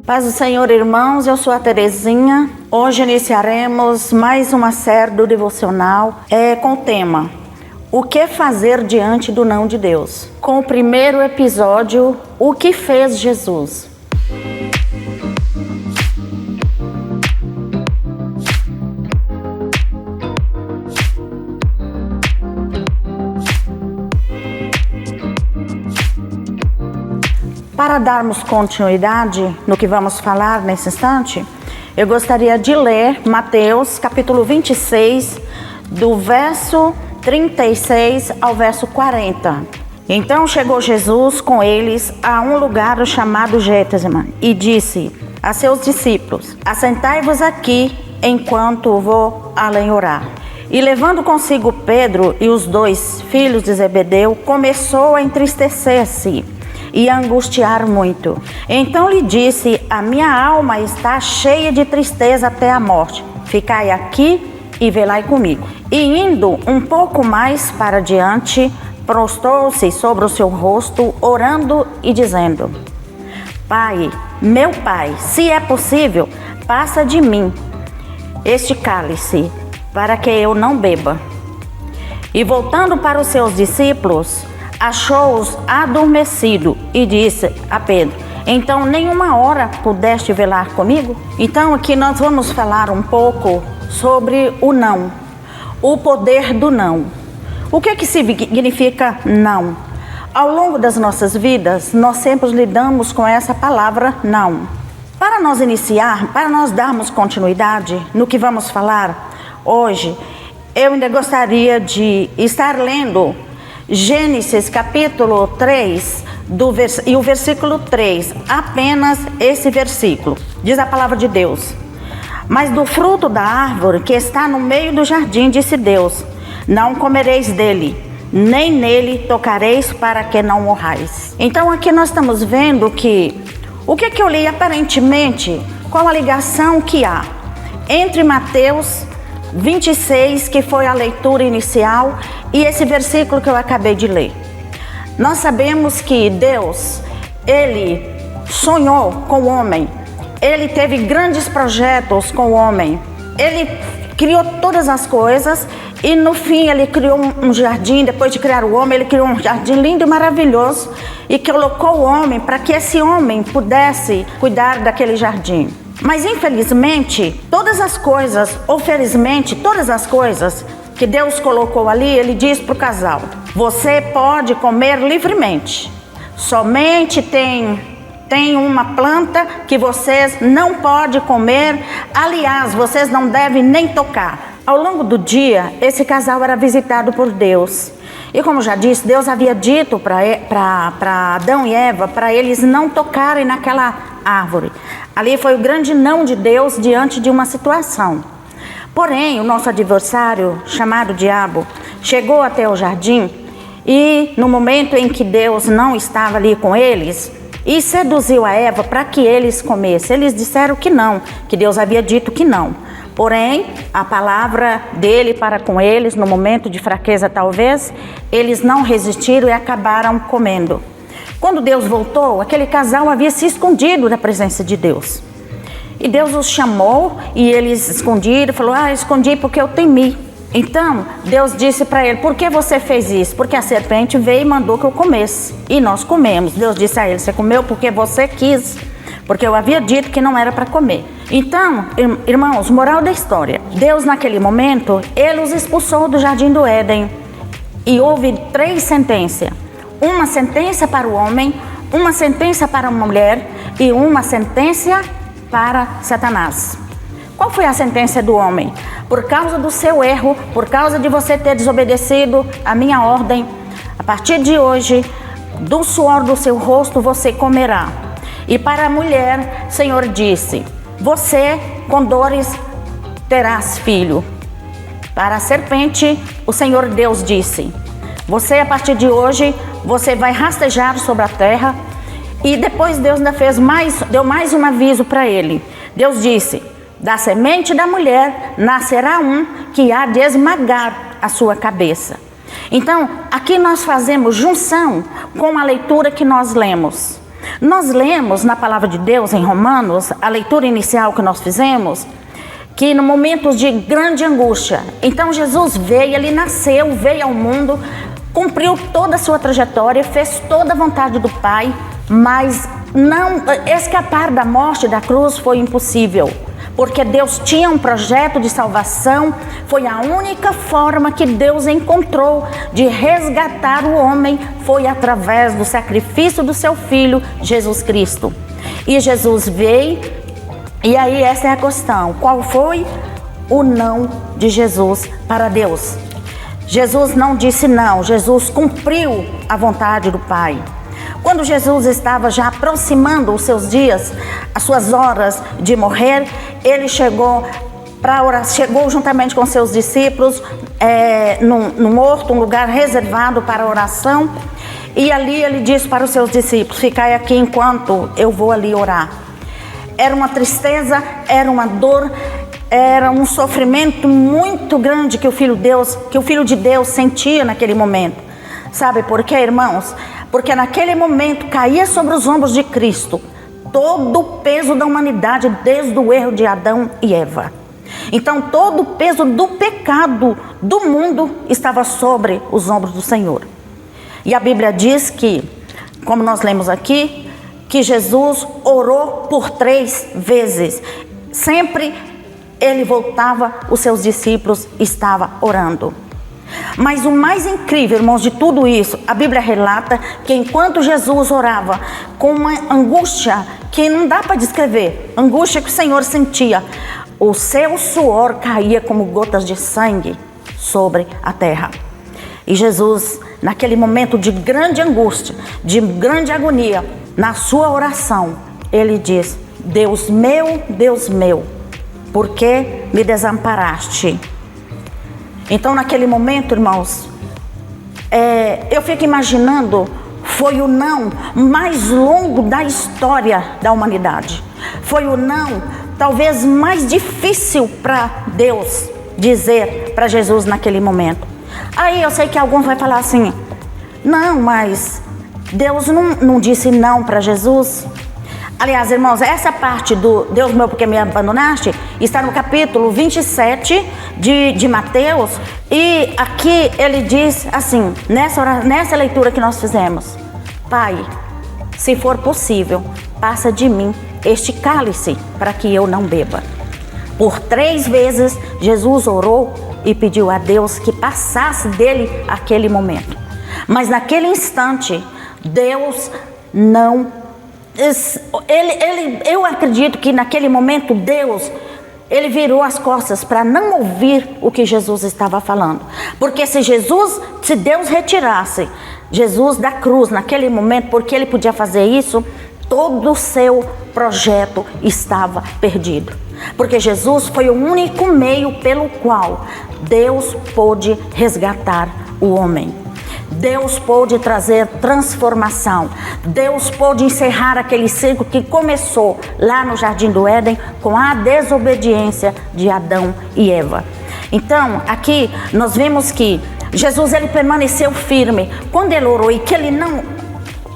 Paz do Senhor, irmãos, eu sou a Terezinha. Hoje iniciaremos mais uma série do devocional com o tema O que fazer diante do não de Deus? Com o primeiro episódio, O que fez Jesus? Para darmos continuidade no que vamos falar nesse instante, eu gostaria de ler Mateus capítulo 26, do verso 36 ao verso 40. Então chegou Jesus com eles a um lugar chamado Getsemane e disse a seus discípulos: assentai-vos aqui enquanto vou além orar. E levando consigo Pedro e os dois filhos de Zebedeu, começou a entristecer-se e angustiar muito. Então lhe disse: a minha alma está cheia de tristeza até a morte. Ficai aqui e velai comigo. E indo um pouco mais para diante, prostrou-se sobre o seu rosto, orando e dizendo: Pai, meu Pai, se é possível, passa de mim este cálice, para que eu não beba. E voltando para os seus discípulos, achou-os adormecido e disse a Pedro: então nenhuma hora pudeste velar comigo? Então aqui nós vamos falar um pouco sobre o não, o poder do não. O que significa não? Ao longo das nossas vidas, nós sempre lidamos com essa palavra não. Para nós iniciar, para nós darmos continuidade no que vamos falar hoje, eu ainda gostaria de estar lendo Gênesis capítulo 3 e o versículo 3, apenas esse versículo. Diz a palavra de Deus: mas do fruto da árvore que está no meio do jardim, disse Deus, não comereis dele, nem nele tocareis, para que não morrais. Então aqui nós estamos vendo que o que eu li aparentemente, qual a ligação que há entre Mateus 26, que foi a leitura inicial, e esse versículo que eu acabei de ler. Nós sabemos que Deus, Ele sonhou com o homem, Ele teve grandes projetos com o homem, Ele criou todas as coisas e no fim Ele criou um jardim. Depois de criar o homem, Ele criou um jardim lindo e maravilhoso e colocou o homem para que esse homem pudesse cuidar daquele jardim. Mas infelizmente, todas as coisas, ou felizmente, todas as coisas que Deus colocou ali, Ele diz para o casal: você pode comer livremente, somente tem uma planta que vocês não podem comer, aliás, vocês não devem nem tocar. Ao longo do dia, esse casal era visitado por Deus. E como já disse, Deus havia dito para Adão e Eva, para eles não tocarem naquela árvore. Ali foi o grande não de Deus diante de uma situação. Porém, o nosso adversário, chamado diabo, chegou até o jardim e no momento em que Deus não estava ali com eles, e seduziu a Eva para que eles comessem. Eles disseram que não, que Deus havia dito que não. Porém, a palavra dele para com eles, no momento de fraqueza talvez, eles não resistiram e acabaram comendo. Quando Deus voltou, aquele casal havia se escondido da presença de Deus. E Deus os chamou e eles escondiram, falou: escondi porque eu temi. Então, Deus disse para ele: por que você fez isso? Porque a serpente veio e mandou que eu comesse. E nós comemos. Deus disse a ele: você comeu porque você quis, porque eu havia dito que não era para comer. Então, irmãos, moral da história: Deus naquele momento, Ele os expulsou do jardim do Éden. E houve 3 sentenças. Uma sentença para o homem, uma sentença para a mulher e uma sentença para Satanás. Qual foi a sentença do homem? Por causa do seu erro, por causa de você ter desobedecido a minha ordem, a partir de hoje, do suor do seu rosto você comerá. E para a mulher, o Senhor disse: você com dores terás filho. Para a serpente, o Senhor Deus disse: você a partir de hoje, você vai rastejar sobre a terra. E depois Deus ainda deu mais um aviso para ele. Deus disse: da semente da mulher nascerá um que há de esmagar a sua cabeça. Então, aqui nós fazemos junção com a leitura que nós lemos. Nós lemos na palavra de Deus em Romanos, a leitura inicial que nós fizemos, que no momento de grande angústia, então Jesus veio, ele nasceu, veio ao mundo, cumpriu toda a sua trajetória, fez toda a vontade do Pai, mas não escapar da morte da cruz foi impossível, porque Deus tinha um projeto de salvação. Foi a única forma que Deus encontrou de resgatar o homem, foi através do sacrifício do seu Filho, Jesus Cristo. E Jesus veio, e aí essa é a questão: qual foi o não de Jesus para Deus? Jesus não disse não, Jesus cumpriu a vontade do Pai. Quando Jesus estava já aproximando os seus dias, as suas horas de morrer, ele chegou para orar, chegou juntamente com seus discípulos num horto, um lugar reservado para oração, e ali ele disse para os seus discípulos: ficai aqui enquanto eu vou ali orar. Era uma tristeza, era uma dor, era um sofrimento muito grande que o Filho de Deus sentia naquele momento. Sabe por quê, irmãos? Porque naquele momento caía sobre os ombros de Cristo todo o peso da humanidade, desde o erro de Adão e Eva. Então todo o peso do pecado do mundo estava sobre os ombros do Senhor. E a Bíblia diz que, como nós lemos aqui, que Jesus orou por 3 vezes. Sempre ele voltava, os seus discípulos estavam orando. Mas o mais incrível, irmãos, de tudo isso, a Bíblia relata que enquanto Jesus orava com uma angústia que não dá para descrever, angústia que o Senhor sentia, o seu suor caía como gotas de sangue sobre a terra. E Jesus, naquele momento de grande angústia, de grande agonia, na sua oração, ele diz: Deus meu, por que me desamparaste? Então naquele momento, irmãos, eu fico imaginando, foi o não mais longo da história da humanidade. Foi o não talvez mais difícil para Deus dizer para Jesus naquele momento. Aí eu sei que alguns vão falar assim: não, mas Deus não disse não para Jesus. Aliás, irmãos, essa parte do Deus meu, porque me abandonaste, está no capítulo 27 de Mateus. E aqui ele diz assim, nessa leitura que nós fizemos: Pai, se for possível, passa de mim este cálice, para que eu não beba. Por 3 vezes Jesus orou e pediu a Deus que passasse dele aquele momento. Mas naquele instante, Deus não... eu acredito que naquele momento Deus, ele virou as costas para não ouvir o que Jesus estava falando. Porque se Deus retirasse Jesus da cruz naquele momento, porque ele podia fazer isso, todo o seu projeto estava perdido. Porque Jesus foi o único meio pelo qual Deus pôde resgatar o homem. Deus pôde trazer transformação. Deus pôde encerrar aquele ciclo que começou lá no Jardim do Éden com a desobediência de Adão e Eva. Então, aqui nós vemos que Jesus, ele permaneceu firme. Quando ele orou e que ele não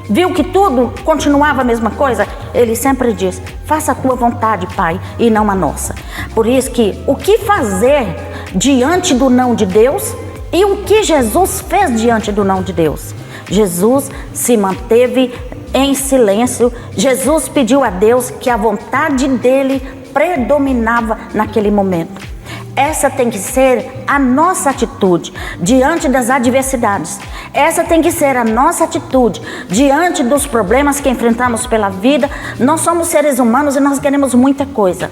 viu que tudo continuava a mesma coisa, ele sempre diz: faça a tua vontade, Pai, e não a nossa. Por isso que o que fazer diante do não de Deus? E o que Jesus fez diante do não de Deus? Jesus se manteve em silêncio. Jesus pediu a Deus que a vontade dele predominava naquele momento. Essa tem que ser a nossa atitude diante das adversidades. Essa tem que ser a nossa atitude diante dos problemas que enfrentamos pela vida. Nós somos seres humanos e nós queremos muita coisa.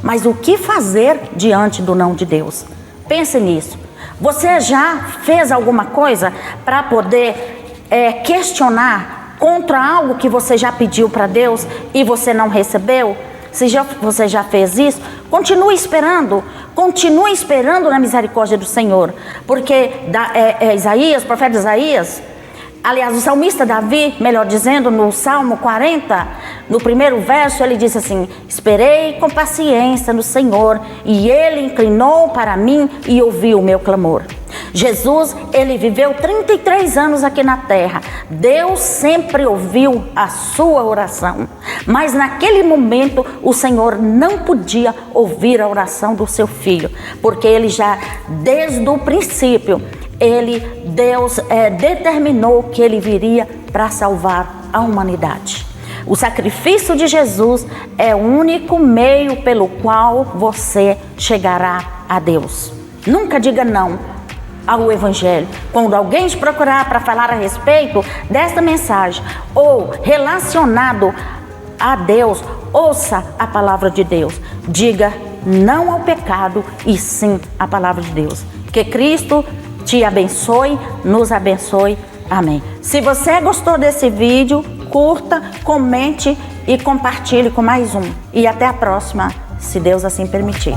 Mas o que fazer diante do não de Deus? Pense nisso. Você já fez alguma coisa para poder questionar contra algo que você já pediu para Deus e você não recebeu? Se você já fez isso, continue esperando na misericórdia do Senhor. Porque Isaías, o profeta Isaías, Aliás, o salmista Davi, melhor dizendo, no Salmo 40, no primeiro verso, ele diz assim: esperei com paciência no Senhor, e Ele inclinou para mim e ouviu o meu clamor. Jesus, ele viveu 33 anos aqui na terra. Deus sempre ouviu a sua oração. Mas naquele momento, o Senhor não podia ouvir a oração do seu filho, porque ele já, desde o princípio, Deus determinou que ele viria para salvar a humanidade. O sacrifício de Jesus é o único meio pelo qual você chegará a Deus. Nunca diga não ao Evangelho. Quando alguém te procurar para falar a respeito desta mensagem ou relacionado a Deus, ouça a palavra de Deus. Diga não ao pecado e sim à palavra de Deus. Que Cristo te abençoe, nos abençoe. Amém. Se você gostou desse vídeo, curta, comente e compartilhe com mais um. E até a próxima, se Deus assim permitir.